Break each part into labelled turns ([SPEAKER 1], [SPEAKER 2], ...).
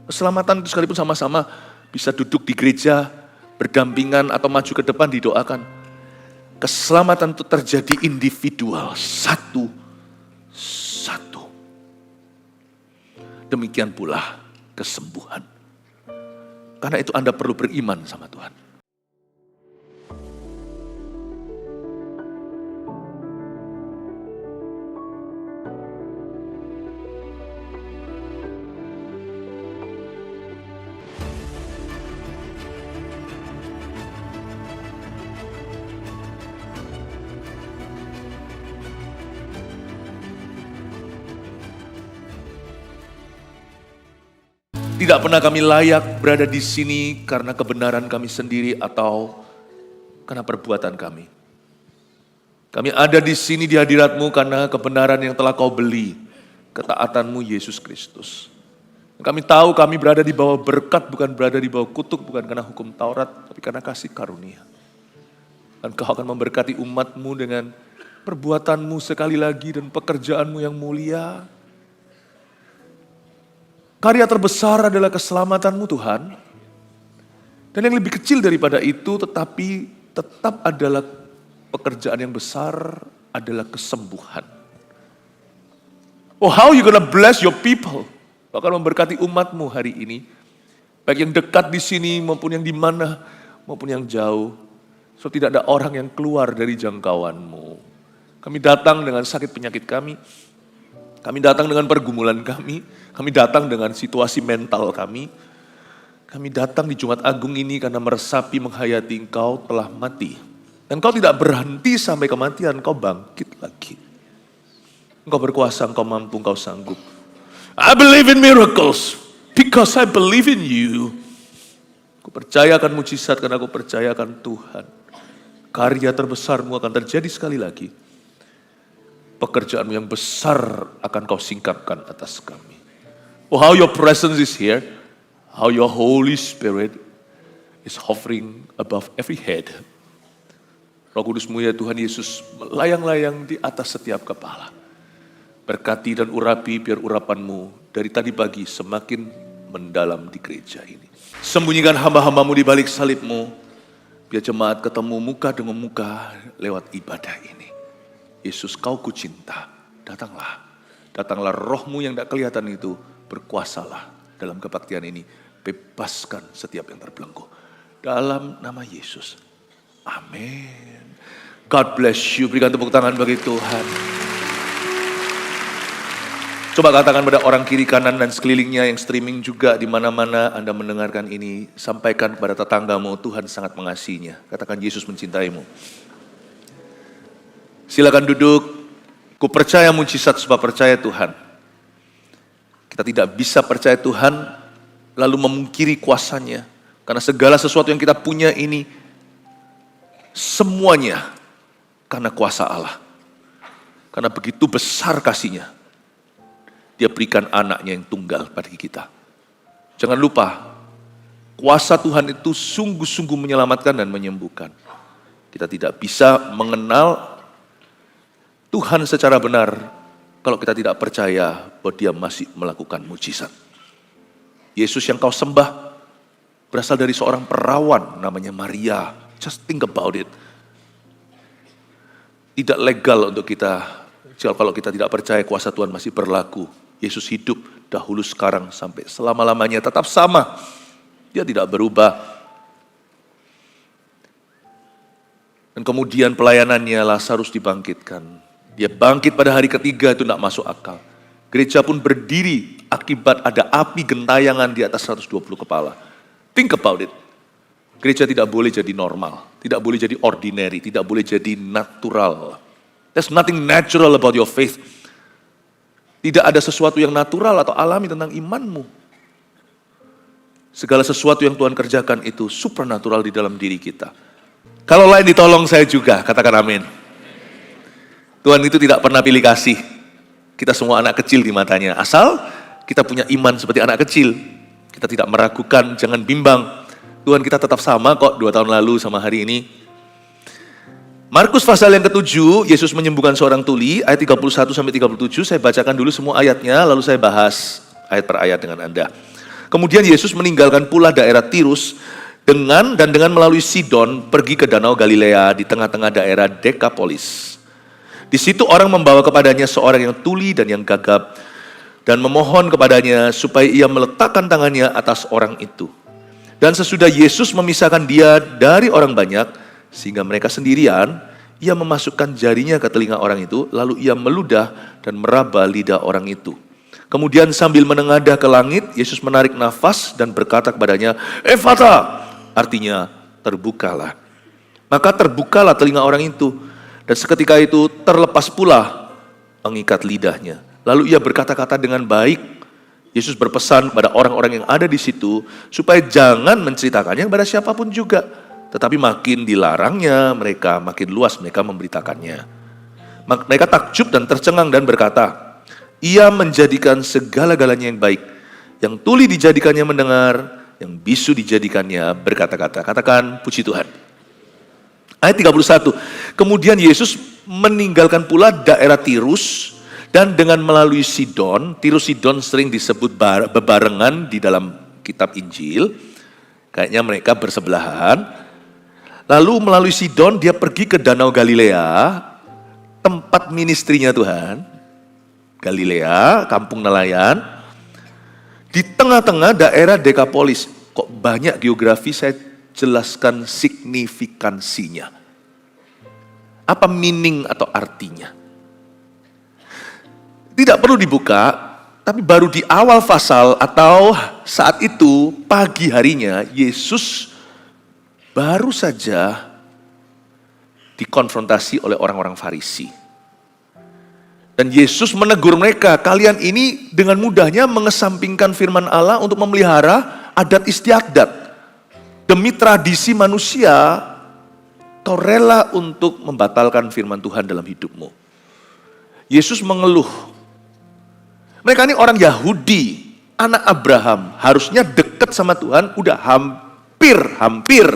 [SPEAKER 1] Keselamatan itu sekalipun sama-sama bisa duduk di gereja, berdampingan atau maju ke depan didoakan. Keselamatan itu terjadi individual, satu. Demikian pula kesembuhan. Karena itu Anda perlu beriman sama Tuhan. Tidak pernah kami layak berada di sini karena kebenaran kami sendiri atau karena perbuatan kami. Kami ada di sini di hadirat-Mu karena kebenaran yang telah Kau beli, ketaatan-Mu Yesus Kristus. Kami tahu kami berada di bawah berkat, bukan berada di bawah kutuk, bukan karena hukum Taurat, tapi karena kasih karunia. Dan Kau akan memberkati umat-Mu dengan perbuatan-Mu sekali lagi dan pekerjaan-Mu yang mulia. Karya terbesar adalah keselamatan-Mu Tuhan. Dan yang lebih kecil daripada itu tetapi tetap adalah pekerjaan yang besar adalah kesembuhan. Oh, how you gonna bless your people? Kau akan memberkati umat-Mu hari ini. Baik yang dekat di sini maupun yang di mana maupun yang jauh. So tidak ada orang yang keluar dari jangkauan-Mu. Kami datang dengan sakit penyakit kami. Kami datang dengan pergumulan kami. Kami datang dengan situasi mental kami. Kami datang di Jumat Agung ini karena meresapi menghayati Engkau telah mati. Dan Engkau tidak berhenti sampai kematian, Engkau bangkit lagi. Engkau berkuasa, Engkau mampu, Engkau sanggup. I believe in miracles because I believe in you. Aku percaya akan mujizat karena aku percaya akan Tuhan. Karya terbesar-Mu akan terjadi sekali lagi. Pekerjaan-Mu yang besar akan Kau singkapkan atas kami. Oh, how your presence is here. How your Holy Spirit is hovering above every head. Roh Kudus-Mu ya Tuhan Yesus melayang-layang di atas setiap kepala. Berkati dan urapi biar urapan-Mu dari tadi pagi semakin mendalam di gereja ini. Sembunyikan hamba-hamba-Mu di balik salib-Mu. Biar jemaat ketemu muka dengan muka lewat ibadah ini. Yesus, Kau kucinta, datanglah. Datanglah Roh-Mu yang tidak kelihatan itu, berkuasalah dalam kebaktian ini. Bebaskan setiap yang terbelenggu. Dalam nama Yesus. Amin. God bless you. Berikan tepuk tangan bagi Tuhan. Coba katakan pada orang kiri kanan dan sekelilingnya yang streaming juga di mana-mana Anda mendengarkan ini. Sampaikan kepada tetanggamu, Tuhan sangat mengasihinya. Katakan Yesus mencintaimu. Silakan duduk. Ku percaya mujizat sebab percaya Tuhan. Kita tidak bisa percaya Tuhan lalu memungkiri kuasanya. Karena segala sesuatu yang kita punya ini semuanya karena kuasa Allah. Karena begitu besar kasih-Nya. Dia berikan anaknya yang tunggal pada kita. Jangan lupa, kuasa Tuhan itu sungguh-sungguh menyelamatkan dan menyembuhkan. Kita tidak bisa mengenal Tuhan secara benar kalau kita tidak percaya bahwa Dia masih melakukan mujizat. Yesus yang kau sembah berasal dari seorang perawan namanya Maria. Just think about it. Tidak legal untuk kita, kalau kita tidak percaya kuasa Tuhan masih berlaku. Yesus hidup dahulu, sekarang, sampai selama-lamanya tetap sama. Dia tidak berubah. Dan kemudian pelayanannya Lazarus dibangkitkan. Dia bangkit pada hari ketiga, itu tidak masuk akal. Gereja pun berdiri akibat ada api gentayangan di atas 120 kepala. Think about it. Gereja tidak boleh jadi normal, tidak boleh jadi ordinary, tidak boleh jadi natural. There's nothing natural about your faith. Tidak ada sesuatu yang natural atau alami tentang imanmu. Segala sesuatu yang Tuhan kerjakan itu supernatural di dalam diri kita. Kalau lain ditolong saya juga, katakan amin. Tuhan itu tidak pernah pilih kasih. Kita semua anak kecil di matanya. Asal kita punya iman seperti anak kecil. Kita tidak meragukan, jangan bimbang. Tuhan kita tetap sama kok 2 tahun lalu sama hari ini. Markus pasal yang ke-7, Yesus menyembuhkan seorang tuli, ayat 31-37. Saya bacakan dulu semua ayatnya, lalu saya bahas ayat per ayat dengan Anda. Kemudian Yesus meninggalkan pula daerah Tirus dengan melalui Sidon pergi ke Danau Galilea di tengah-tengah daerah Dekapolis. Di situ orang membawa kepadanya seorang yang tuli dan yang gagap dan memohon kepadanya supaya ia meletakkan tangannya atas orang itu. Dan sesudah Yesus memisahkan dia dari orang banyak sehingga mereka sendirian, ia memasukkan jarinya ke telinga orang itu, lalu ia meludah dan meraba lidah orang itu. Kemudian sambil menengadah ke langit, Yesus menarik nafas dan berkata kepadanya, "Efata," artinya terbukalah. Maka terbukalah telinga orang itu, dan seketika itu terlepas pula pengikat lidahnya. Lalu ia berkata-kata dengan baik. Yesus berpesan kepada orang-orang yang ada di situ supaya jangan menceritakannya kepada siapapun juga. Tetapi makin dilarangnya mereka, makin luas mereka memberitakannya. Mereka takjub dan tercengang dan berkata, "Ia menjadikan segala-galanya yang baik. Yang tuli dijadikannya mendengar, yang bisu dijadikannya berkata-kata." Katakan puji Tuhan. Ayat 31. Kemudian Yesus meninggalkan pula daerah Tirus dan dengan melalui Sidon. Tirus Sidon sering disebut bebarengan di dalam kitab Injil. Kayaknya mereka bersebelahan. Lalu melalui Sidon dia pergi ke Danau Galilea, tempat ministrinya Tuhan. Galilea, kampung nelayan. Di tengah-tengah daerah Dekapolis. Kok banyak geografi, saya jelaskan signifikansinya. Apa meaning atau artinya? Tidak perlu dibuka, tapi baru di awal pasal atau saat itu pagi harinya Yesus baru saja dikonfrontasi oleh orang-orang Farisi. Dan Yesus menegur mereka, kalian ini dengan mudahnya mengesampingkan firman Allah untuk memelihara adat istiadat. Demi tradisi manusia, kau rela untuk membatalkan firman Tuhan dalam hidupmu. Yesus mengeluh. Mereka ini orang Yahudi, anak Abraham, harusnya dekat sama Tuhan, udah hampir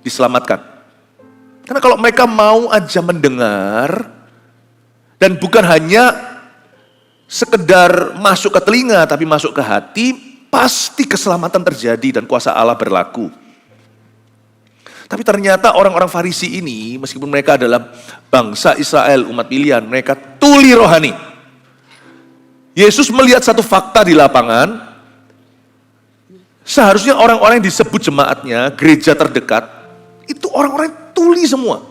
[SPEAKER 1] diselamatkan. Karena kalau mereka mau aja mendengar, dan bukan hanya sekedar masuk ke telinga, tapi masuk ke hati, pasti keselamatan terjadi dan kuasa Allah berlaku. Tapi ternyata orang-orang Farisi ini, meskipun mereka adalah bangsa Israel, umat pilihan, mereka tuli rohani. Yesus melihat satu fakta di lapangan, seharusnya orang-orang yang disebut jemaatnya, gereja terdekat, itu orang-orang tuli semua.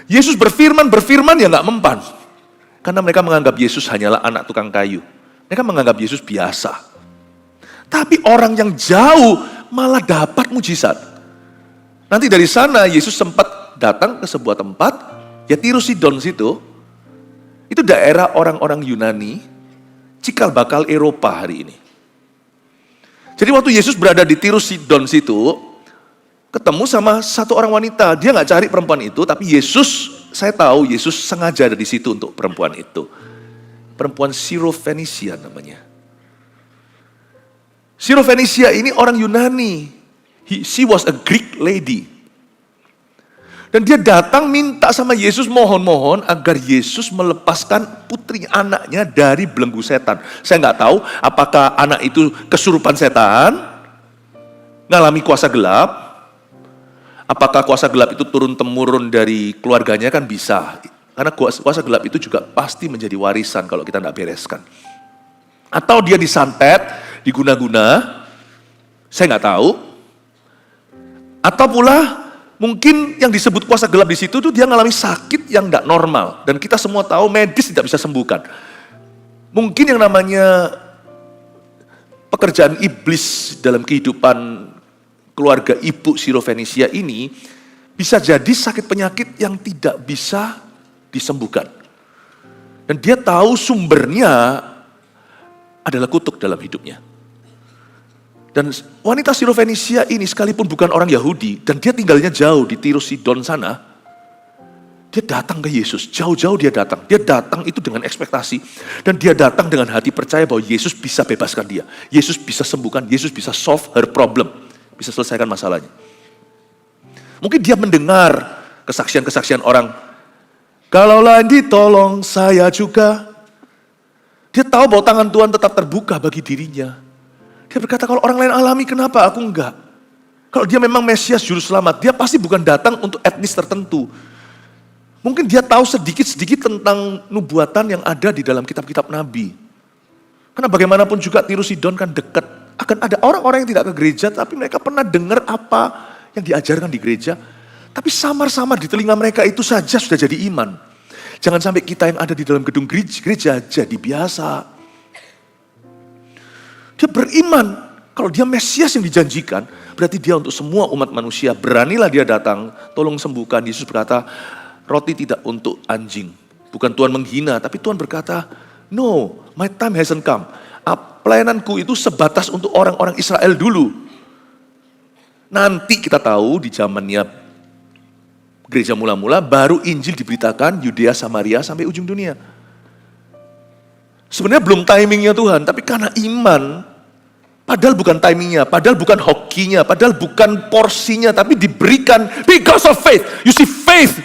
[SPEAKER 1] Yesus berfirman ya nggak mempan. Karena mereka menganggap Yesus hanyalah anak tukang kayu. Mereka menganggap Yesus biasa. Tapi orang yang jauh malah dapat mujizat. Nanti dari sana Yesus sempat datang ke sebuah tempat, ya Tirus Sidon situ. Itu daerah orang-orang Yunani, cikal bakal Eropa hari ini. Jadi waktu Yesus berada di Tirus Sidon situ, ketemu sama satu orang wanita. Dia nggak cari perempuan itu, tapi saya tahu Yesus sengaja ada di situ untuk perempuan itu. Perempuan Sirofenisia namanya. Sirofenisia ini orang Yunani. She was a Greek lady. Dan dia datang minta sama Yesus, mohon-mohon agar Yesus melepaskan putri anaknya dari belenggu setan. Saya nggak tahu apakah anak itu kesurupan setan, ngalami kuasa gelap. Apakah kuasa gelap itu turun-temurun dari keluarganya, kan bisa. Karena kuasa gelap itu juga pasti menjadi warisan kalau kita tidak bereskan. Atau dia disantet, diguna-guna, saya nggak tahu. Atau pula mungkin yang disebut kuasa gelap di situ tuh dia mengalami sakit yang tidak normal. Dan kita semua tahu medis tidak bisa sembuhkan. Mungkin yang namanya pekerjaan iblis dalam kehidupan keluarga ibu Sirofenisia ini bisa jadi sakit penyakit yang tidak bisa disembuhkan. Dan dia tahu sumbernya adalah kutuk dalam hidupnya. Dan wanita Sirofenisia ini sekalipun bukan orang Yahudi dan dia tinggalnya jauh di Tirus Sidon sana, dia datang ke Yesus, jauh-jauh dia datang. Dia datang itu dengan ekspektasi dan dia datang dengan hati percaya bahwa Yesus bisa bebaskan dia. Yesus bisa sembuhkan, Yesus bisa solve her problem. Bisa selesaikan masalahnya. Mungkin dia mendengar kesaksian-kesaksian orang. Kalaulah ditolong saya juga. Dia tahu bahwa tangan Tuhan tetap terbuka bagi dirinya. Dia berkata, kalau orang lain alami, kenapa aku enggak? Kalau dia memang Mesias Juru Selamat, dia pasti bukan datang untuk etnis tertentu. Mungkin dia tahu sedikit-sedikit tentang nubuatan yang ada di dalam kitab-kitab Nabi. Karena bagaimanapun juga Tiro Sidon kan dekat. Akan ada orang-orang yang tidak ke gereja, tapi mereka pernah dengar apa yang diajarkan di gereja. Tapi samar-samar di telinga mereka itu saja sudah jadi iman. Jangan sampai kita yang ada di dalam gedung gereja jadi biasa. Dia beriman, kalau dia Mesias yang dijanjikan, berarti dia untuk semua umat manusia. Beranilah dia datang, tolong sembuhkan. Yesus berkata, roti tidak untuk anjing. Bukan Tuhan menghina, tapi Tuhan berkata, no, my time hasn't come. Pelayananku itu sebatas untuk orang-orang Israel dulu. Nanti kita tahu di zamannya gereja mula-mula, baru Injil diberitakan Yudea, Samaria, sampai ujung dunia. Sebenarnya belum timingnya Tuhan, tapi karena iman, padahal bukan timingnya, padahal bukan hokinya, padahal bukan porsinya, tapi diberikan because of faith. You see, faith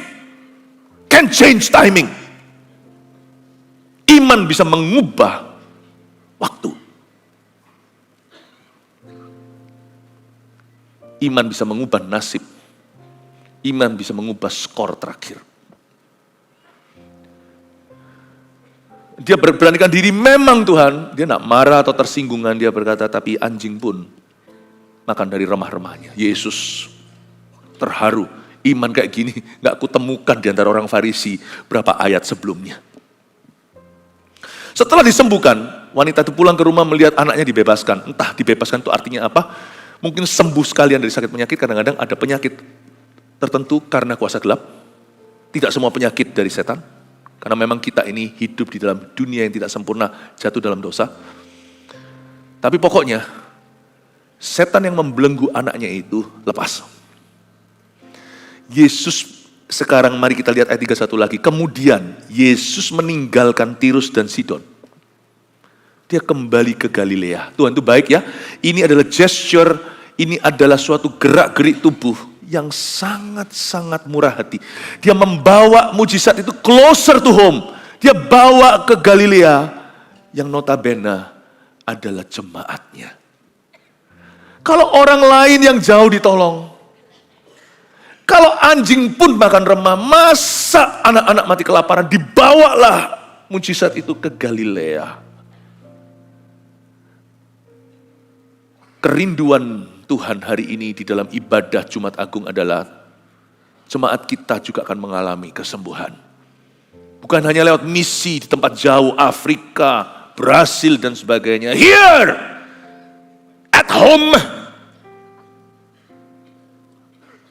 [SPEAKER 1] can change timing. Iman bisa mengubah waktu. Iman bisa mengubah nasib. Iman bisa mengubah skor terakhir. Dia beranikan diri, memang Tuhan, dia tidak marah atau tersinggungan, dia berkata, tapi anjing pun makan dari remah-remahnya. Yesus terharu, iman kayak gini gak kutemukan di antara orang Farisi berapa ayat sebelumnya. Setelah disembuhkan, wanita itu pulang ke rumah melihat anaknya dibebaskan. Entah dibebaskan itu artinya apa, mungkin sembuh sekalian dari sakit penyakit. Kadang-kadang ada penyakit tertentu karena kuasa gelap. Tidak semua penyakit dari setan. Karena memang kita ini hidup di dalam dunia yang tidak sempurna, jatuh dalam dosa. Tapi pokoknya, setan yang membelenggu anaknya itu lepas. Yesus, sekarang mari kita lihat ayat 31 lagi. Kemudian Yesus meninggalkan Tirus dan Sidon. Dia kembali ke Galilea. Tuhan itu baik ya. Ini adalah gesture, ini adalah suatu gerak-gerik tubuh yang sangat-sangat murah hati. Dia membawa mujizat itu closer to home. Dia bawa ke Galilea yang notabene adalah jemaatnya. Kalau orang lain yang jauh ditolong, kalau anjing pun makan remah, masa anak-anak mati kelaparan, dibawalah mujizat itu ke Galilea. Kerinduan Tuhan hari ini di dalam ibadah Jumat Agung adalah jemaat kita juga akan mengalami kesembuhan. Bukan hanya lewat misi di tempat jauh, Afrika, Brasil dan sebagainya. Here, at home.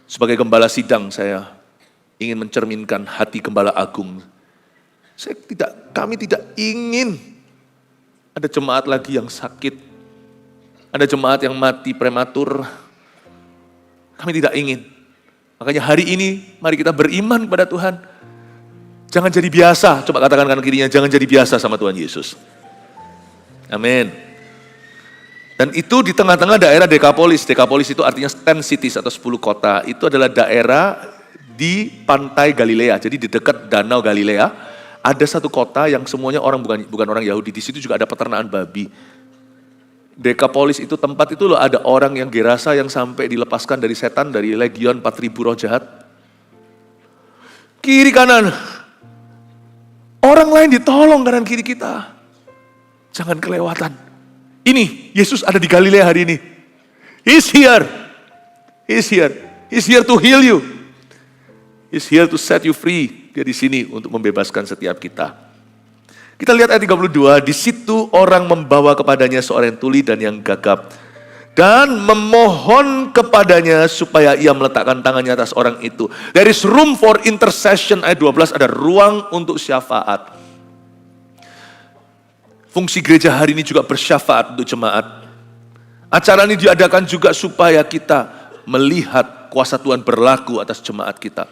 [SPEAKER 1] Sebagai gembala sidang, saya ingin mencerminkan hati Gembala Agung. Kami tidak ingin ada jemaat lagi yang sakit. Ada jemaat yang mati prematur. Kami tidak ingin. Makanya hari ini, mari kita beriman kepada Tuhan. Jangan jadi biasa. Coba katakan kanan kirinya, jangan jadi biasa sama Tuhan Yesus. Amin. Dan itu di tengah-tengah daerah Decapolis. Decapolis itu artinya 10 cities atau 10 kota. Itu adalah daerah di pantai Galilea. Jadi di dekat danau Galilea. Ada satu kota yang semuanya orang bukan orang Yahudi. Di situ juga ada peternakan babi. Decapolis itu tempat itu loh, ada orang yang Gerasa yang sampai dilepaskan dari setan, dari legion 4.000 roh jahat. Kiri kanan. Orang lain ditolong kanan kiri kita. Jangan kelewatan. Ini, Yesus ada di Galilea hari ini. He's here. He's here. He's here to heal you. He's here to set you free. Dia di sini untuk membebaskan setiap kita. Kita lihat ayat 32, di situ orang membawa kepadanya seorang yang tuli dan yang gagap. Dan memohon kepadanya supaya ia meletakkan tangannya atas orang itu. There is room for intercession, ayat 12, ada ruang untuk syafaat. Fungsi gereja hari ini juga bersyafaat untuk jemaat. Acara ini diadakan juga supaya kita melihat kuasa Tuhan berlaku atas jemaat kita.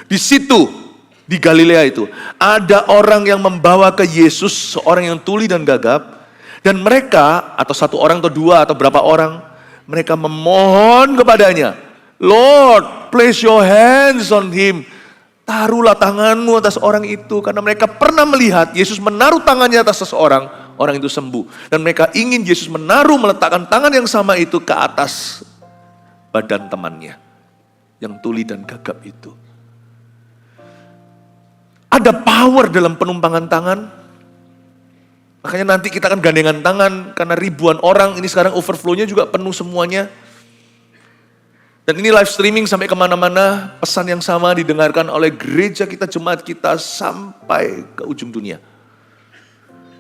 [SPEAKER 1] Di situ, di Galilea itu, ada orang yang membawa ke Yesus, seorang yang tuli dan gagap, dan mereka, atau satu orang atau dua atau berapa orang, mereka memohon kepadanya, Lord, place your hands on him. Taruhlah tanganmu atas orang itu, karena mereka pernah melihat Yesus menaruh tangannya atas seseorang, orang itu sembuh. Dan mereka ingin Yesus meletakkan tangan yang sama itu ke atas badan temannya yang tuli dan gagap itu. Ada power dalam penumpangan tangan. Makanya nanti kita akan gandengan tangan karena ribuan orang, ini sekarang overflow-nya juga penuh semuanya. Dan ini live streaming sampai kemana-mana, pesan yang sama didengarkan oleh gereja kita, jemaat kita sampai ke ujung dunia.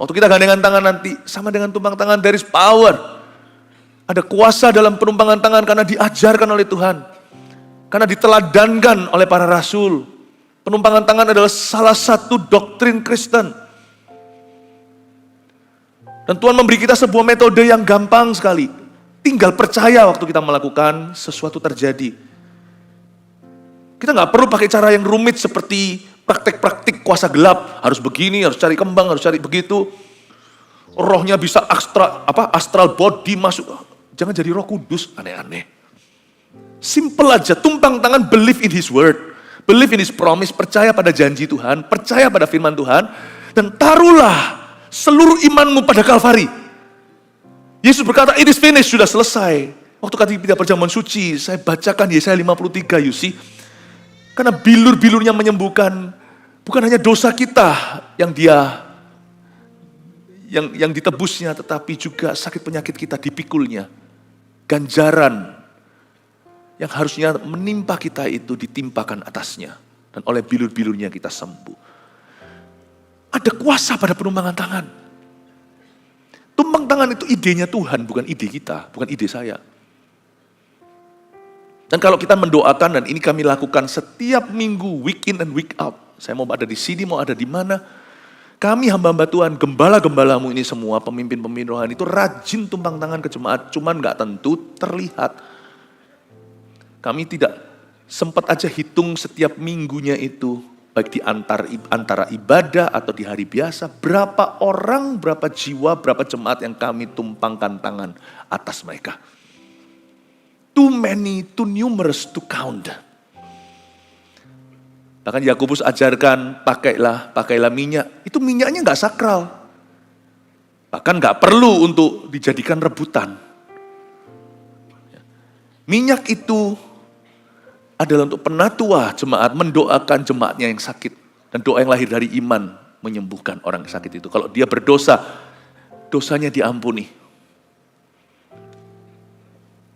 [SPEAKER 1] Waktu kita gandengan tangan nanti, sama dengan tumpang tangan, there is power. Ada kuasa dalam penumpangan tangan karena diajarkan oleh Tuhan. Karena diteladankan oleh para rasul. Penumpangan tangan adalah salah satu doktrin Kristen. Dan Tuhan memberi kita sebuah metode yang gampang sekali. Tinggal percaya waktu kita melakukan, sesuatu terjadi. Kita nggak perlu pakai cara yang rumit seperti praktek-praktik kuasa gelap. Harus begini, harus cari kembang, harus cari begitu. Rohnya bisa astral body masuk. Jangan jadi Roh Kudus, aneh-aneh. Simple aja, tumpang tangan, believe in His word. Believe in His promise, percaya pada janji Tuhan, percaya pada firman Tuhan. Dan taruhlah seluruh imanmu pada Kalvari. Yesus berkata, it is finished, sudah selesai. Waktu kita perjamuan suci, saya bacakan Yesaya 53, you see. Karena bilur-bilurnya menyembuhkan, bukan hanya dosa kita yang ditebusnya, tetapi juga sakit penyakit kita dipikulnya. Ganjaran yang harusnya menimpa kita itu ditimpakan atasnya. Dan oleh bilur-bilurnya kita sembuh. Ada kuasa pada penumpangan tangan. Tumpang tangan itu idenya Tuhan, bukan ide kita, bukan ide saya. Dan kalau kita mendoakan, dan ini kami lakukan setiap minggu, week in and week out. Saya mau ada di sini, mau ada di mana. Kami hamba-hamba Tuhan, gembala-gembalamu ini semua, pemimpin-pemimpin rohani itu rajin tumpang tangan ke jemaat, cuman gak tentu terlihat. Kami tidak sempat aja hitung setiap minggunya itu, baik di antara ibadah atau di hari biasa, berapa orang, berapa jiwa, berapa jemaat yang kami tumpangkan tangan atas mereka. Too many, too numerous to count. Bahkan Yakobus ajarkan, pakailah minyak. Itu minyaknya gak sakral. Bahkan gak perlu untuk dijadikan rebutan. Minyak itu adalah untuk penatua jemaat, mendoakan jemaatnya yang sakit. Dan doa yang lahir dari iman menyembuhkan orang yang sakit itu. Kalau dia berdosa, dosanya diampuni.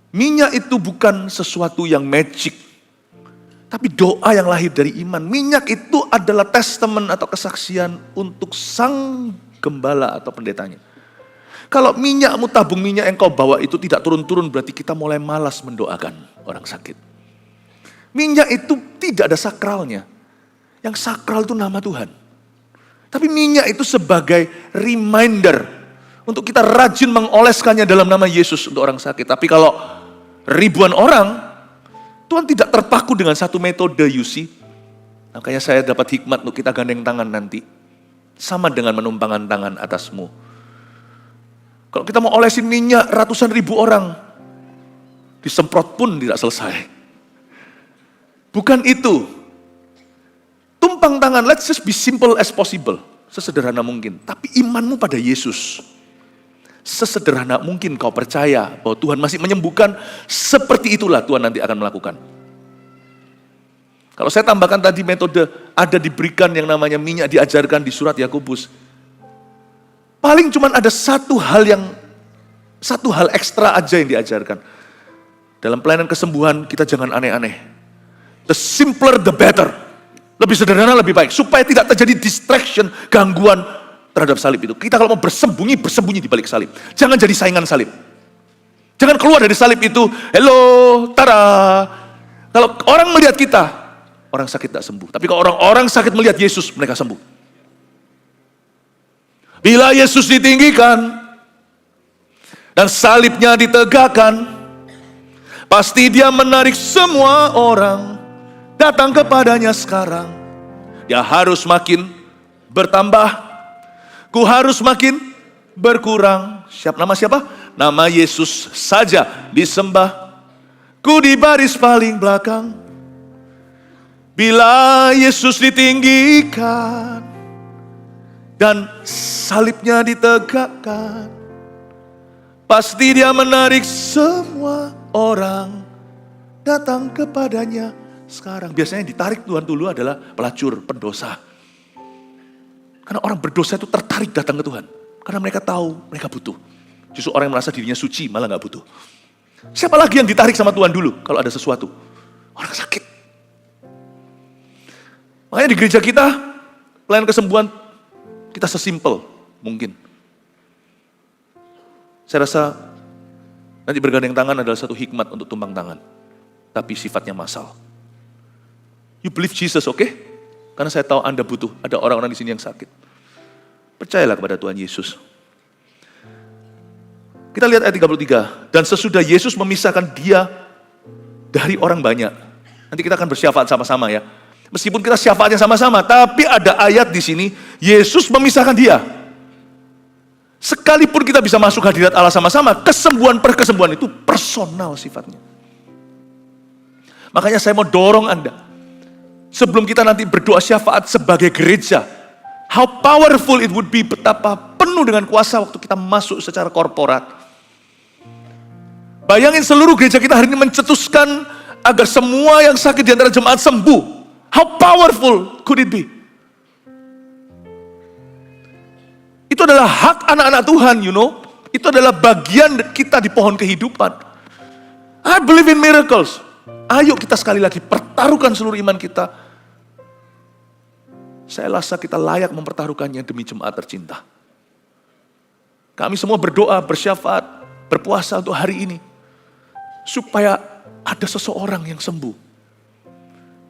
[SPEAKER 1] Minyak itu bukan sesuatu yang magic, tapi doa yang lahir dari iman. Minyak itu adalah testament atau kesaksian untuk sang gembala atau pendetanya. Kalau minyakmu, tabung minyak yang kau bawa itu tidak turun-turun, berarti kita mulai malas mendoakan orang sakit. Minyak itu tidak ada sakralnya. Yang sakral itu nama Tuhan. Tapi minyak itu sebagai reminder untuk kita rajin mengoleskannya dalam nama Yesus untuk orang sakit. Tapi kalau ribuan orang, Tuhan tidak terpaku dengan satu metode, you see. Makanya saya dapat hikmat untuk kita gandeng tangan nanti. Sama dengan menumpangkan tangan atasmu. Kalau kita mau olesin minyak ratusan ribu orang, disemprot pun tidak selesai. Bukan itu. Tumpang tangan, let's just be simple as possible. Sesederhana mungkin. Tapi imanmu pada Yesus. Sesederhana mungkin kau percaya bahwa Tuhan masih menyembuhkan. Seperti itulah Tuhan nanti akan melakukan. Kalau saya tambahkan tadi metode, ada diberikan yang namanya minyak diajarkan di surat Yakobus. Paling cuman ada satu hal ekstra aja yang diajarkan. Dalam pelayanan kesembuhan kita jangan aneh-aneh. The simpler the better. Lebih sederhana lebih baik. Supaya tidak terjadi distraction, gangguan terhadap salib itu. Kita kalau mau bersembunyi di balik salib. Jangan jadi saingan salib. Jangan keluar dari salib itu, hello, tada. Kalau orang melihat kita, orang sakit tak sembuh. Tapi kalau orang sakit melihat Yesus, mereka sembuh. Bila Yesus ditinggikan, dan salibnya ditegakkan, pasti dia menarik semua orang datang kepadanya sekarang. Dia harus makin bertambah, ku harus makin berkurang. Nama siapa? Nama Yesus saja disembah. Ku di baris paling belakang. Bila Yesus ditinggikan, dan salibnya ditegakkan, pasti dia menarik semua orang datang kepadanya sekarang. Biasanya yang ditarik Tuhan dulu adalah pelacur, pendosa. Karena orang berdosa itu tertarik datang ke Tuhan. Karena mereka tahu mereka butuh. Justru orang yang merasa dirinya suci malah gak butuh. Siapa lagi yang ditarik sama Tuhan dulu kalau ada sesuatu? Orang sakit. Makanya di gereja kita, pelayanan kesembuhan kita sesimpel mungkin. Saya rasa nanti bergandeng tangan adalah satu hikmat untuk tumpang tangan. Tapi sifatnya massal. You believe Jesus, oke? Karena saya tahu Anda butuh, ada orang-orang di sini yang sakit. Percayalah kepada Tuhan Yesus. Kita lihat ayat 33. Dan sesudah Yesus memisahkan dia dari orang banyak. Nanti kita akan bersyafaat sama-sama ya. Meskipun kita syafaatnya sama-sama, tapi ada ayat di sini, Yesus memisahkan dia. Sekalipun kita bisa masuk hadirat Allah sama-sama, kesembuhan per kesembuhan itu personal sifatnya. Makanya saya mau dorong Anda, sebelum kita nanti berdoa syafaat sebagai gereja, how powerful it would be, betapa penuh dengan kuasa waktu kita masuk secara korporat. Bayangin seluruh gereja kita hari ini mencetuskan agar semua yang sakit di antara jemaat sembuh. How powerful could it be? Itu adalah hak anak-anak Tuhan, you know. Itu adalah bagian kita di pohon kehidupan. I believe in miracles. Ayo kita sekali lagi pertaruhkan seluruh iman kita. Saya rasa kita layak mempertaruhkannya demi jemaat tercinta. Kami semua berdoa, bersyafaat, berpuasa untuk hari ini. Supaya ada seseorang yang sembuh.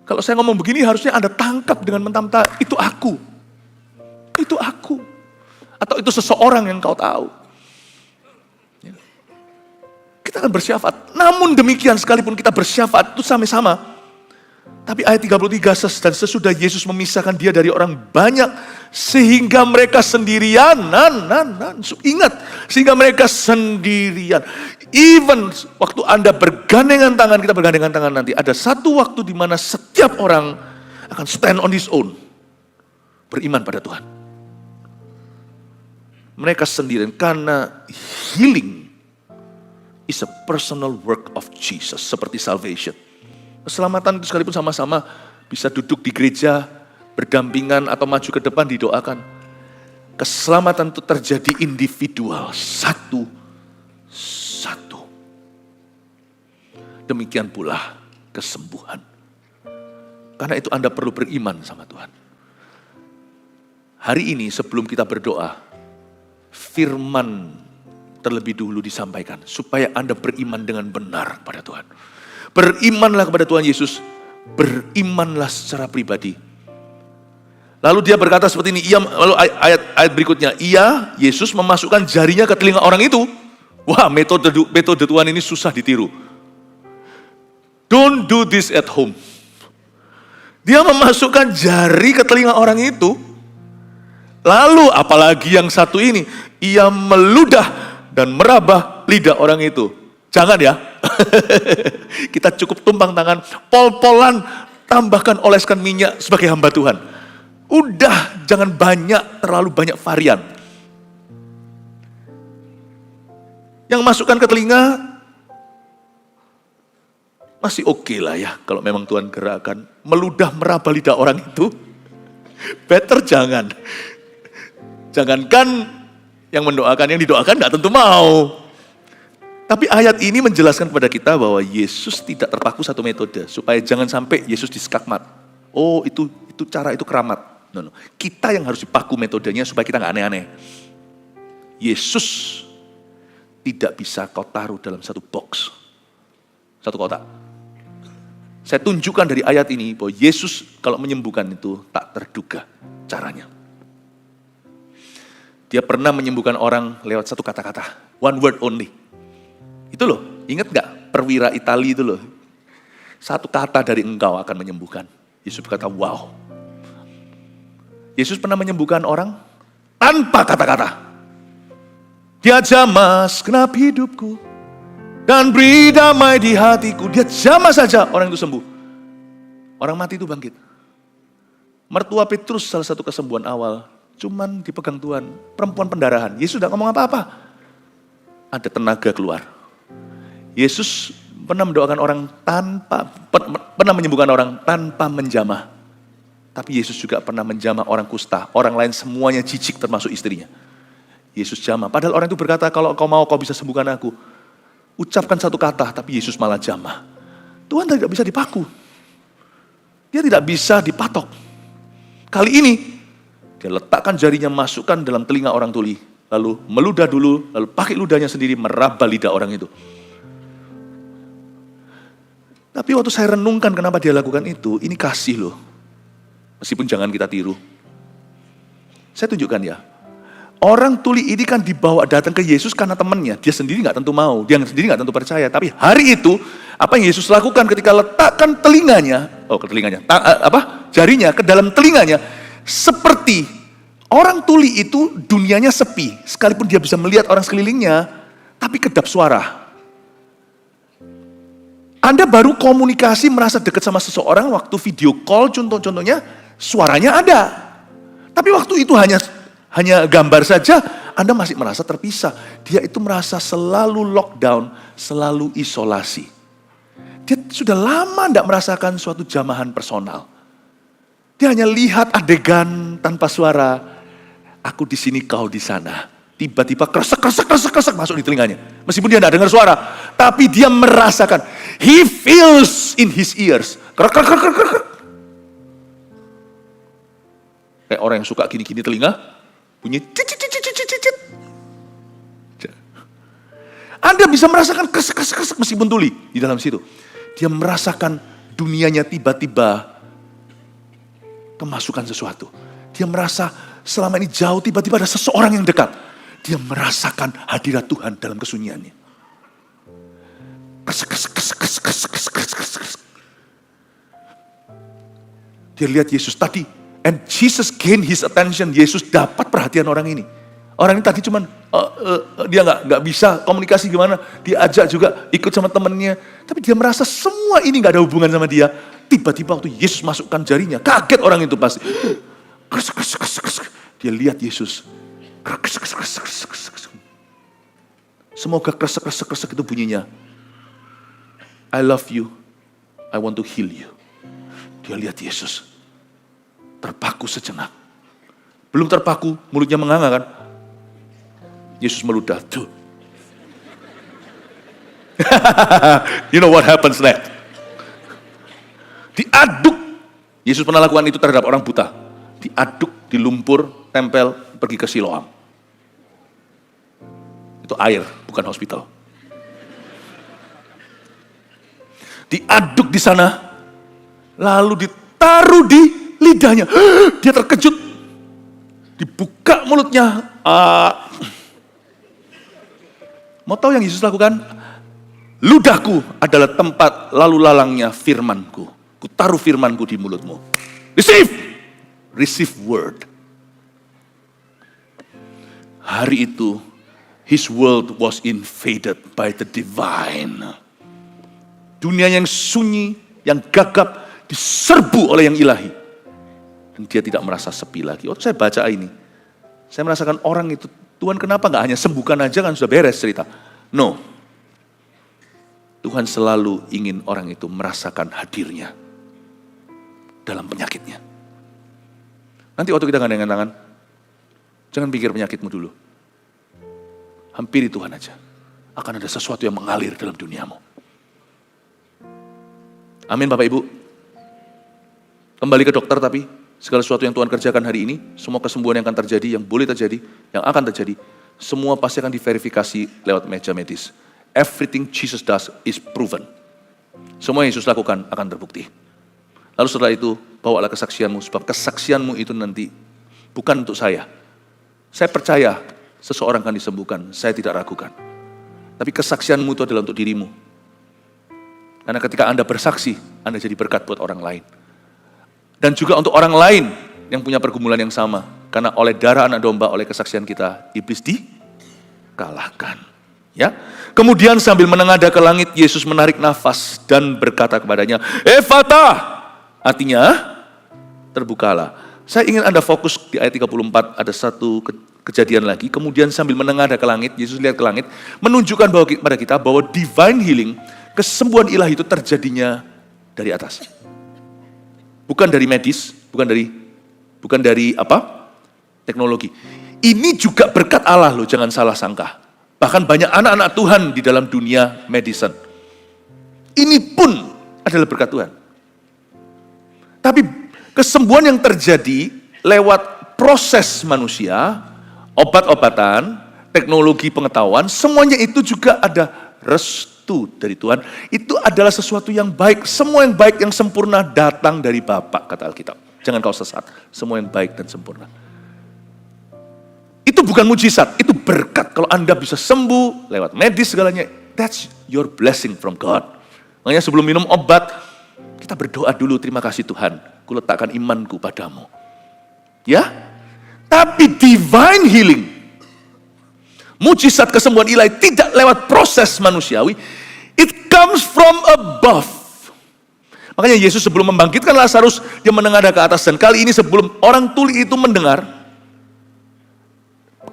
[SPEAKER 1] Kalau saya ngomong begini harusnya Anda tangkap dengan mentah-mentah, itu aku. Itu aku. Atau itu seseorang yang kau tahu. Ya. Kita akan bersyafaat. Namun demikian sekalipun kita bersyafaat itu sama-sama. Tapi ayat 33, dan sesudah Yesus memisahkan dia dari orang banyak, sehingga mereka sendirian. Ingat, sehingga mereka sendirian. Even waktu Anda bergandengan tangan, kita bergandengan tangan nanti, ada satu waktu di mana setiap orang akan stand on his own. Beriman pada Tuhan. Mereka sendirian, karena healing is a personal work of Jesus, seperti salvation. Keselamatan itu sekalipun sama-sama bisa duduk di gereja, berdampingan atau maju ke depan didoakan. Keselamatan itu terjadi individual, satu. Demikian pula kesembuhan. Karena itu Anda perlu beriman sama Tuhan. Hari ini sebelum kita berdoa, firman terlebih dahulu disampaikan. Supaya Anda beriman dengan benar pada Tuhan. Berimanlah kepada Tuhan Yesus. Berimanlah secara pribadi. Lalu dia berkata seperti ini. Lalu ayat berikutnya. Yesus memasukkan jarinya ke telinga orang itu. Wah, metode Tuhan ini susah ditiru. Don't do this at home. Dia memasukkan jari ke telinga orang itu. Lalu apalagi yang satu ini. Ia meludah dan meraba lidah orang itu. Jangan ya. Kita cukup tumpang tangan. Pol-polan, tambahkan oleskan minyak sebagai hamba Tuhan. Udah, jangan terlalu banyak varian. Yang masukkan ke telinga, masih oke lah ya, kalau memang Tuhan gerakkan. Meludah meraba lidah orang itu, better jangan. Jangankan yang mendoakan, yang didoakan gak tentu mau. Tapi ayat ini menjelaskan kepada kita bahwa Yesus tidak terpaku satu metode. Supaya jangan sampai Yesus diskakmat. Oh itu cara, itu keramat. No. Kita yang harus dipaku metodenya supaya kita gak aneh-aneh. Yesus tidak bisa kau taruh dalam satu box. Satu kotak. Saya tunjukkan dari ayat ini bahwa Yesus kalau menyembuhkan itu tak terduga caranya. Dia pernah menyembuhkan orang lewat satu kata-kata. One word only. Itu loh, ingat gak perwira Itali itu loh. Satu kata dari engkau akan menyembuhkan. Yesus berkata, wow. Yesus pernah menyembuhkan orang tanpa kata-kata. Dia jamah segenap hidupku. Dan beri damai di hatiku. Dia jamah saja orang itu sembuh. Orang mati itu bangkit. Mertua Petrus salah satu kesembuhan awal. Cuman dipegang Tuhan. Perempuan pendarahan. Yesus tidak ngomong apa-apa. Ada tenaga keluar. Yesus pernah mendoakan orang pernah menyembuhkan orang tanpa menjamah. Tapi Yesus juga pernah menjamah orang kusta. Orang lain semuanya jijik termasuk istrinya. Yesus jamah. Padahal orang itu berkata, kalau kau mau kau bisa sembuhkan aku. Ucapkan satu kata, tapi Yesus malah jamah. Tuhan tidak bisa dipaku. Dia tidak bisa dipatok. Kali ini, dia letakkan jarinya, masukkan dalam telinga orang tuli. Lalu meludah dulu, lalu pakai ludahnya sendiri meraba lidah orang itu. Tapi waktu saya renungkan kenapa dia lakukan itu, ini kasih loh. Meskipun jangan kita tiru. Saya tunjukkan ya. Orang tuli ini kan dibawa datang ke Yesus karena temannya. Dia sendiri nggak tentu mau, dia sendiri nggak tentu percaya. Tapi hari itu, apa yang Yesus lakukan ketika letakkan jarinya ke dalam telinganya, seperti orang tuli itu dunianya sepi. Sekalipun dia bisa melihat orang sekelilingnya, tapi kedap suara. Anda baru komunikasi merasa dekat sama seseorang waktu video call, contohnya suaranya ada. Tapi waktu itu hanya gambar saja, Anda masih merasa terpisah. Dia itu merasa selalu lockdown, selalu isolasi. Dia sudah lama tidak merasakan suatu jamahan personal. Dia hanya lihat adegan tanpa suara. Aku di sini, kau di sana. Tiba-tiba kresek masuk di telinganya. Meskipun dia tidak dengar suara, tapi dia merasakan. He feels in his ears. Kayak orang yang suka gini-gini telinga, bunyi cicit. Anda bisa merasakan kresek meskipun tuli di dalam situ. Dia merasakan dunianya tiba-tiba kemasukan sesuatu. Dia merasa selama ini jauh, tiba-tiba ada seseorang yang dekat. Dia merasakan hadirat Tuhan dalam kesunyiannya. Dia lihat Yesus tadi. And Jesus gained his attention. Yesus dapat perhatian orang ini. Orang ini tadi cuman dia nggak bisa komunikasi gimana. Diajak juga ikut sama temennya. Tapi dia merasa semua ini nggak ada hubungan sama dia. Tiba-tiba waktu Yesus masukkan jarinya, kaget orang itu pasti. Dia lihat Yesus. Semoga kresek itu bunyinya. I love you. I want to heal you. Dia lihat Yesus. Terpaku sejenak. Belum terpaku, mulutnya menganga kan. Yesus meludah. Tuh. You know what happens next? Diaduk. Yesus pernah lakukan itu terhadap orang buta. Diaduk, di lumpur, tempel, pergi ke Siloam. Itu air, bukan hospital. Diaduk di sana, lalu ditaruh di lidahnya. Dia terkejut. Dibuka mulutnya. Mau tahu yang Yesus lakukan? Ludahku adalah tempat lalu lalangnya firmanku. Kutaruh firmanku di mulutmu. Receive word. Hari itu, his world was invaded by the divine. Dunia yang sunyi, yang gagap, diserbu oleh yang ilahi. Dan dia tidak merasa sepi lagi. Waktu saya baca ini, saya merasakan orang itu, Tuhan kenapa gak hanya sembuhkan aja kan sudah beres cerita. No. Tuhan selalu ingin orang itu merasakan hadirnya dalam penyakitnya. Nanti waktu kita gandengan tangan, jangan pikir penyakitmu dulu. Hampiri Tuhan aja. Akan ada sesuatu yang mengalir dalam duniamu. Amin Bapak Ibu. Kembali ke dokter tapi segala sesuatu yang Tuhan kerjakan hari ini, semua kesembuhan yang akan terjadi, yang boleh terjadi, yang akan terjadi, semua pasti akan diverifikasi lewat meja medis. Everything Jesus does is proven. Semua yang Yesus lakukan akan terbukti. Lalu setelah itu, bawalah kesaksianmu, sebab kesaksianmu itu nanti bukan untuk saya. Saya percaya seseorang akan disembuhkan, saya tidak ragukan. Tapi kesaksianmu itu adalah untuk dirimu. Karena ketika Anda bersaksi, Anda jadi berkat buat orang lain. Dan juga untuk orang lain yang punya pergumulan yang sama. Karena oleh darah anak domba, oleh kesaksian kita, iblis dikalahkan. Ya. Kemudian sambil menengadah ke langit, Yesus menarik nafas dan berkata kepadanya, Ephata, artinya terbukalah. Saya ingin Anda fokus di ayat 34, ada satu kejadian lagi. Kemudian sambil menengadah ke langit, Yesus lihat ke langit, menunjukkan kepada kita bahwa divine healing, kesembuhan ilahi itu terjadinya dari atas. Bukan dari medis, bukan dari teknologi. Ini juga berkat Allah loh, jangan salah sangka. Bahkan banyak anak-anak Tuhan di dalam dunia medicine. Ini pun adalah berkat Tuhan. Tapi kesembuhan yang terjadi lewat proses manusia, obat-obatan, teknologi pengetahuan, semuanya itu juga ada restu dari Tuhan. Itu adalah sesuatu yang baik. Semua yang baik, yang sempurna datang dari Bapa, kata Alkitab. Jangan kau sesat. Semua yang baik dan sempurna. Itu bukan mujizat, itu berkat. Kalau Anda bisa sembuh lewat medis segalanya, that's your blessing from God. Makanya sebelum minum obat, kita berdoa dulu, terima kasih Tuhan, ku letakkan imanku padamu. Ya, tapi divine healing, mujizat kesembuhan ilahi tidak lewat proses manusiawi, it comes from above. Makanya Yesus sebelum membangkitkan Lazarus, dia menengadah ke atas. Dan kali ini sebelum orang tuli itu mendengar,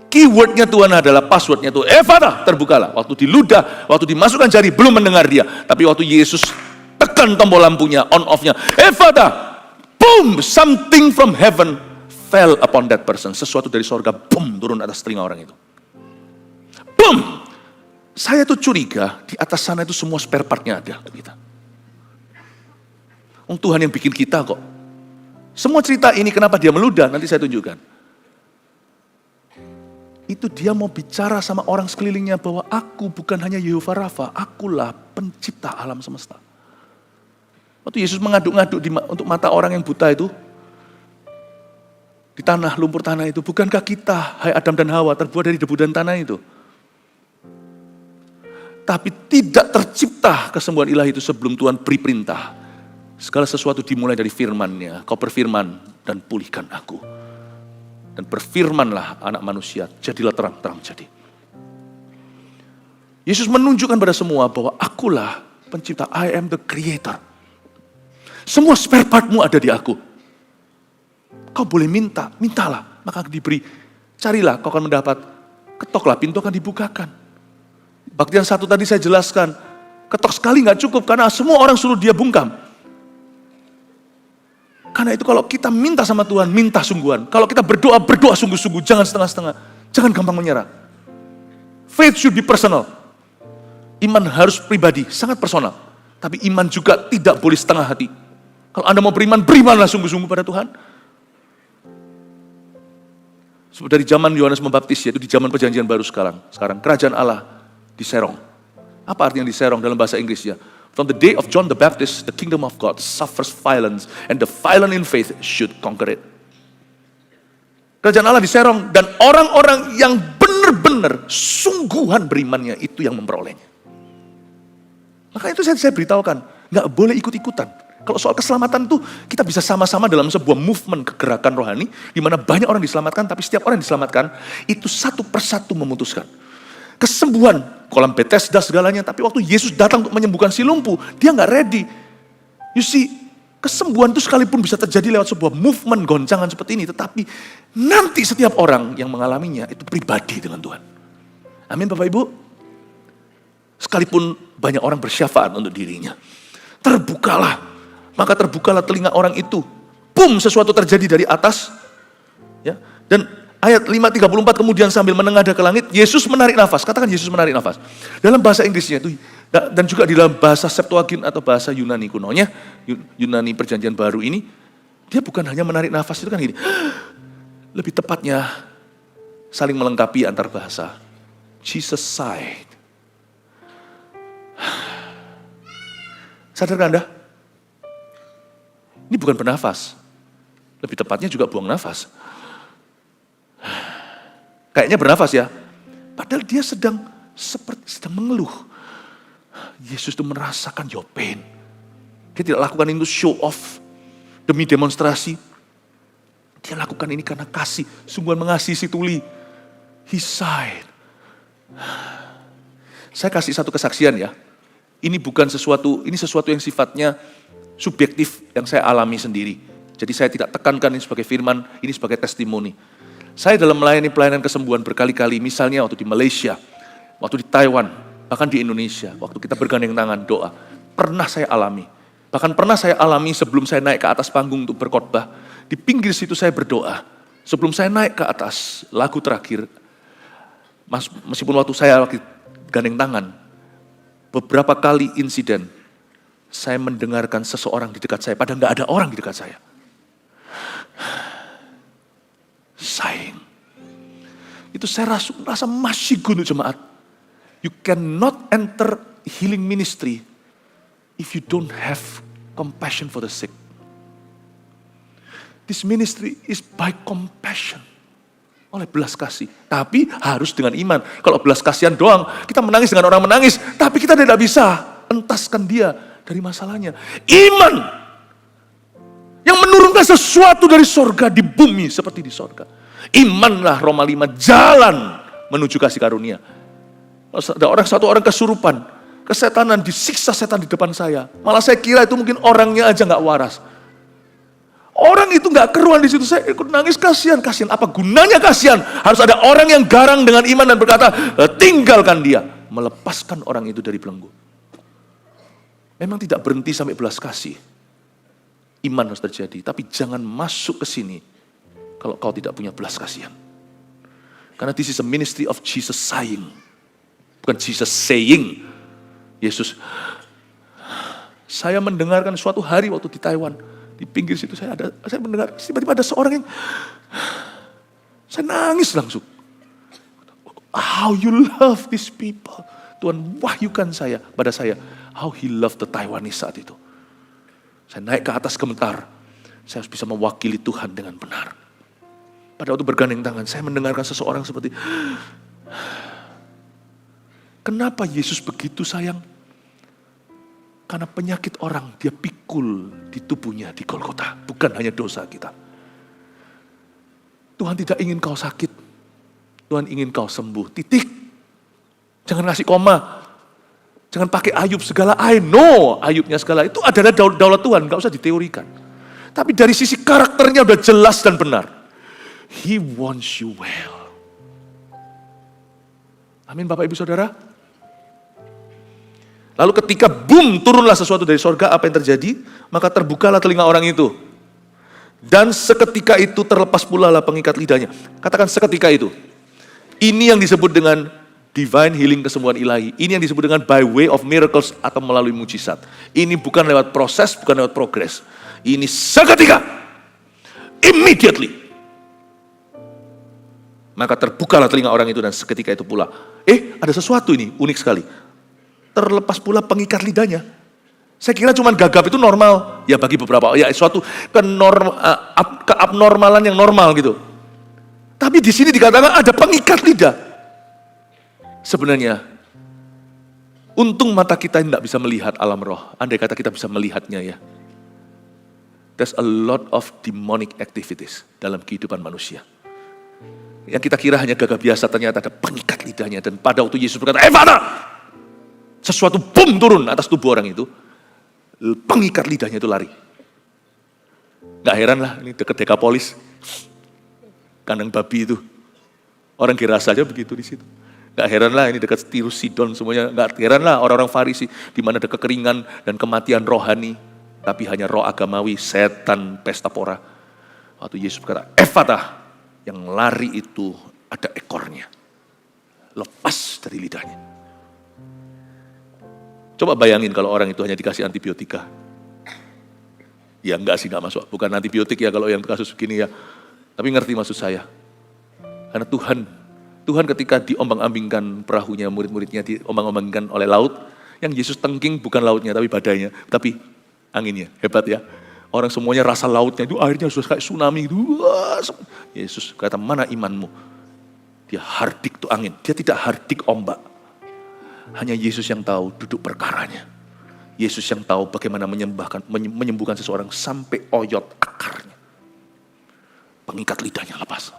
[SPEAKER 1] keywordnya Tuhan adalah, passwordnya Tuhan, Ephata, terbukalah. Waktu diludah, waktu dimasukkan jari, belum mendengar dia. Tapi waktu Yesus tekan tombol lampunya, on off-nya, Ephata, boom, something from heaven fell upon that person. Sesuatu dari sorga, boom, turun atas telinga orang itu. Boom! Saya tuh curiga, di atas sana itu semua spare part-nya ada. Kita. Tuhan yang bikin kita kok. Semua cerita ini kenapa dia meludah, nanti saya tunjukkan. Itu dia mau bicara sama orang sekelilingnya bahwa aku bukan hanya Yehova Rafa, akulah pencipta alam semesta. Waktu Yesus mengaduk-ngaduk untuk mata orang yang buta itu, di tanah, lumpur tanah itu, bukankah kita, hai Adam dan Hawa, terbuat dari debu dan tanah itu? Tapi tidak tercipta kesembuhan ilahi itu sebelum Tuhan beri perintah. Segala sesuatu dimulai dari firman-Nya, kau berfirman dan pulihkan aku. Dan berfirmanlah anak manusia, jadilah terang, terang jadi. Yesus menunjukkan pada semua bahwa akulah pencipta, I am the creator. Semua spare part-mu ada di aku. Kau boleh minta, mintalah, maka diberi. Carilah, kau akan mendapat. Ketoklah, pintu akan dibukakan. Bagian satu tadi saya jelaskan, ketok sekali gak cukup, karena semua orang suruh dia bungkam. Karena itu kalau kita minta sama Tuhan, minta sungguhan. Kalau kita berdoa, berdoa sungguh-sungguh, jangan setengah-setengah. Jangan gampang menyerah. Faith should be personal. Iman harus pribadi, sangat personal. Tapi iman juga tidak boleh setengah hati. Kalau Anda mau beriman, berimanlah sungguh-sungguh pada Tuhan. Dari zaman Yohanes Pembaptis, yaitu di zaman perjanjian baru sekarang. Sekarang kerajaan Allah diserong. Apa artinya diserong dalam bahasa Inggrisnya? From the day of John the Baptist, the kingdom of God suffers violence, and the violent in faith should conquer it. Kerajaan Allah diserong, dan orang-orang yang benar-benar sungguhan berimannya itu yang memperolehnya. Maka itu saya beritahukan, nggak boleh ikut-ikutan. Kalau soal keselamatan itu kita bisa sama-sama dalam sebuah movement kegerakan rohani, di mana banyak orang diselamatkan, tapi setiap orang yang diselamatkan itu satu persatu memutuskan. Kesembuhan, kolam Bethesda segalanya, tapi waktu Yesus datang untuk menyembuhkan si lumpuh, dia nggak ready. You see, kesembuhan itu sekalipun bisa terjadi lewat sebuah movement goncangan seperti ini, tetapi nanti setiap orang yang mengalaminya itu pribadi dengan Tuhan. Amin Bapak Ibu. Sekalipun banyak orang bersyafaat untuk dirinya, terbukalah, maka terbukalah telinga orang itu. Boom, sesuatu terjadi dari atas. Ya, dan ayat 5:34 kemudian sambil menengadah ke langit, Yesus menarik nafas. Katakan Yesus menarik nafas. Dalam bahasa Inggrisnya itu, dan juga di dalam bahasa Septuagint atau bahasa Yunani kunonya, Yunani perjanjian baru ini, dia bukan hanya menarik nafas, itu kan gini. Lebih tepatnya, saling melengkapi antar bahasa. Jesus sighed. Sadarkah Anda? Ini bukan bernafas. Lebih tepatnya juga buang nafas. Kayaknya bernafas ya. Padahal dia sedang mengeluh. Yesus itu merasakan your pain. Dia tidak lakukan itu show off. Demi demonstrasi. Dia lakukan ini karena kasih. Sungguhan mengasihi si tuli. He sighed. Saya kasih satu kesaksian ya. Ini bukan sesuatu, ini sesuatu yang sifatnya subjektif yang saya alami sendiri. Jadi saya tidak tekankan ini sebagai firman, ini sebagai testimoni. Saya dalam melayani pelayanan kesembuhan berkali-kali, misalnya waktu di Malaysia, waktu di Taiwan, bahkan di Indonesia, waktu kita bergandeng tangan doa, pernah saya alami. Bahkan pernah saya alami sebelum saya naik ke atas panggung untuk berkhotbah, di pinggir situ saya berdoa. Sebelum saya naik ke atas, lagu terakhir, meskipun waktu saya lagi gandeng tangan, beberapa kali insiden, saya mendengarkan seseorang di dekat saya, padahal nggak ada orang di dekat saya. Sighing. Itu saya rasa masih gunung jemaat. You cannot enter healing ministry if you don't have compassion for the sick. This ministry is by compassion. Oleh belas kasih. Tapi harus dengan iman. Kalau belas kasihan doang, kita menangis dengan orang menangis. Tapi kita tidak bisa entaskan dia dari masalahnya. Iman yang menurunkan sesuatu dari sorga di bumi seperti di sorga. Imanlah Roma 5, jalan menuju kasih karunia. Ada satu orang kesurupan, kesetanan, disiksa setan di depan saya. Malah saya kira itu mungkin orangnya aja gak waras. Orang itu gak keruan di situ, saya ikut nangis, kasihan. Apa gunanya kasihan? Harus ada orang yang garang dengan iman dan berkata, tinggalkan dia. Melepaskan orang itu dari belenggu. Memang tidak berhenti sampai belas kasih. Iman harus terjadi, tapi jangan masuk ke sini kalau kau tidak punya belas kasihan. Karena this is a ministry of Jesus saying, bukan Jesus saying. Yesus, saya mendengarkan suatu hari waktu di Taiwan, di pinggir situ saya mendengar, tiba-tiba ada seorang yang, saya nangis langsung. How you love these people. Tuhan wahyukan pada saya, how he loved the Taiwanese saat itu. Saya naik ke atas gemetar, saya harus bisa mewakili Tuhan dengan benar. Pada waktu bergandeng tangan, saya mendengarkan seseorang seperti, kenapa Yesus begitu sayang? Karena penyakit orang dia pikul di tubuhnya di Golgota, bukan hanya dosa kita. Tuhan tidak ingin kau sakit, Tuhan ingin kau sembuh, titik. Jangan ngasih koma. Jangan pakai Ayub segala, I know Ayubnya segala. Itu adalah daulat Tuhan, gak usah diteorikan. Tapi dari sisi karakternya udah jelas dan benar. He wants you well. Amin Bapak Ibu Saudara. Lalu ketika boom, turunlah sesuatu dari sorga, apa yang terjadi? Maka terbukalah telinga orang itu. Dan seketika itu terlepas pula lah pengikat lidahnya. Katakan seketika itu. Ini yang disebut dengan divine healing, kesembuhan ilahi. Ini yang disebut dengan by way of miracles atau melalui mujizat. Ini bukan lewat proses, bukan lewat progres. Ini seketika. Immediately. Maka terbukalah telinga orang itu dan seketika itu pula. Ada sesuatu ini, unik sekali. Terlepas pula pengikat lidahnya. Saya kira cuma gagap itu normal. Ya bagi beberapa, ya suatu keabnormalan yang normal gitu. Tapi di sini dikatakan ada pengikat lidah. Sebenarnya, untung mata kita tidak bisa melihat alam roh. Andai kata kita bisa melihatnya ya. There's a lot of demonic activities dalam kehidupan manusia. Yang kita kira hanya gagah biasa, ternyata ada pengikat lidahnya. Dan pada waktu Yesus berkata, Evata! Sesuatu boom turun atas tubuh orang itu. Pengikat lidahnya itu lari. Gak heran lah, ini dekat Dekapolis. Kandang babi itu. Orang kira saja begitu di situ. Gak heran lah ini dekat Tirus Sidon semuanya. Gak heran lah orang-orang Farisi di mana ada kekeringan dan kematian rohani. Tapi hanya roh agamawi, setan, pesta pora. Waktu Yesus berkata, Evata, yang lari itu ada ekornya. Lepas dari lidahnya. Coba bayangin kalau orang itu hanya dikasih antibiotika. Ya enggak sih, enggak masuk. Bukan antibiotik ya kalau yang kasus begini ya. Tapi ngerti maksud saya. Karena Tuhan ketika diombang-ambingkan perahunya, murid-muridnya diombang-ambingkan oleh laut, yang Yesus tengking bukan lautnya, tapi badainya, tapi anginnya. Hebat ya. Orang semuanya rasa lautnya itu akhirnya sudah kayak tsunami. Yesus kata, mana imanmu? Dia hardik tuh angin. Dia tidak hardik ombak. Hanya Yesus yang tahu duduk perkaranya. Yesus yang tahu bagaimana menyembuhkan seseorang sampai oyot akarnya. Pengikat lidahnya lepas.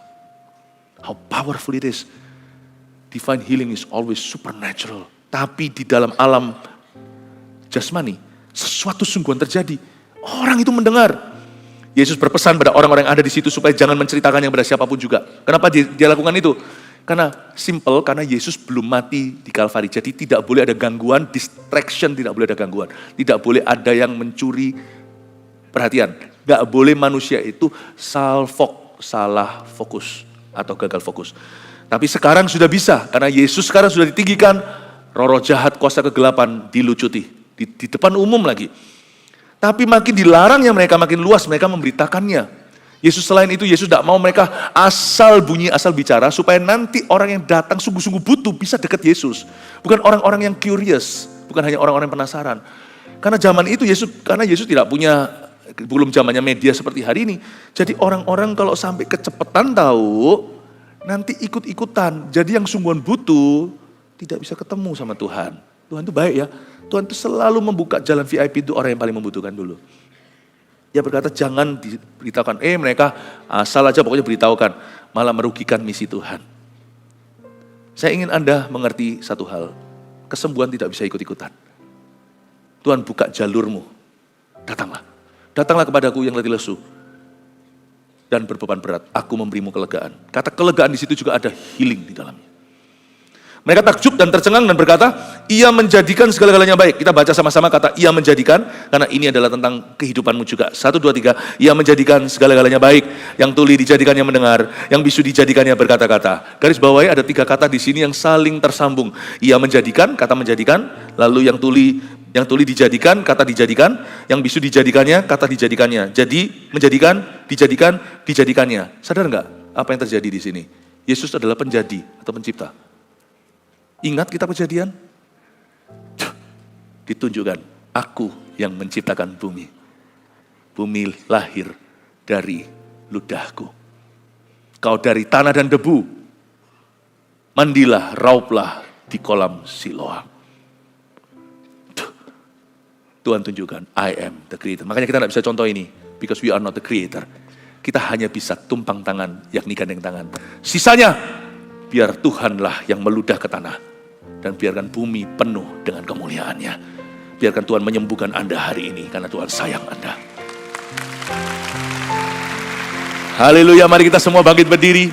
[SPEAKER 1] How powerful it is. Divine healing is always supernatural. Tapi di dalam alam jasmani, sesuatu sungguhan terjadi. Orang itu mendengar. Yesus berpesan pada orang-orang yang ada di situ supaya jangan menceritakannya kepada siapapun juga. Kenapa dia lakukan itu? Karena simple, karena Yesus belum mati di Kalvari. Jadi tidak boleh ada gangguan, distraction tidak boleh ada gangguan. Tidak boleh ada yang mencuri perhatian. Gak boleh manusia itu salah fokus atau gagal fokus. Tapi sekarang sudah bisa, karena Yesus sekarang sudah ditinggikan, roh-roh jahat, kuasa kegelapan dilucuti. Di depan umum lagi. Tapi makin dilarangnya mereka, makin luas mereka memberitakannya. Yesus selain itu, Yesus tidak mau mereka asal bunyi, asal bicara, supaya nanti orang yang datang sungguh-sungguh butuh bisa dekat Yesus. Bukan orang-orang yang curious, bukan hanya orang-orang yang penasaran. Karena zaman itu karena Yesus tidak punya, belum zamannya media seperti hari ini. Jadi orang-orang kalau sampai kecepatan tahu, nanti ikut-ikutan. Jadi yang sungguhan butuh, tidak bisa ketemu sama Tuhan. Tuhan itu baik ya. Tuhan itu selalu membuka jalan VIP itu orang yang paling membutuhkan dulu. Dia berkata jangan diberitahukan, mereka asal aja pokoknya beritahukan. Malah merugikan misi Tuhan. Saya ingin Anda mengerti satu hal. Kesembuhan tidak bisa ikut-ikutan. Tuhan buka jalurmu. Datanglah. Datanglah kepadaku yang letih lesu. Dan berbeban berat. Aku memberimu kelegaan. Kata kelegaan di situ juga ada healing di dalamnya. Mereka takjub dan tercengang dan berkata, ia menjadikan segala-galanya baik. Kita baca sama-sama kata ia menjadikan, karena ini adalah tentang kehidupanmu juga. 1, 2, 3, ia menjadikan segala-galanya baik. Yang tuli dijadikannya mendengar, yang bisu dijadikannya berkata-kata. Garis bawahi ada 3 kata di sini yang saling tersambung. Ia menjadikan, kata menjadikan, lalu yang tuli dijadikan, kata dijadikan, yang bisu dijadikannya, kata dijadikannya. Jadi menjadikan, dijadikannya. Sadar nggak apa yang terjadi di sini? Yesus adalah penjadi atau pencipta. Ingat kitab Kejadian? Ditunjukkan, aku yang menciptakan bumi. Bumi lahir dari ludahku. Kau dari tanah dan debu. Mandilah, rauplah di kolam Siloam. Tuhan tunjukkan, I am the creator. Makanya kita tidak bisa contoh ini. Because we are not the creator. Kita hanya bisa tumpang tangan, yakni gandeng tangan. Sisanya, biar Tuhanlah yang meludah ke tanah. Dan biarkan bumi penuh dengan kemuliaannya. Biarkan Tuhan menyembuhkan Anda hari ini. Karena Tuhan sayang Anda. Haleluya, mari kita semua bangkit berdiri.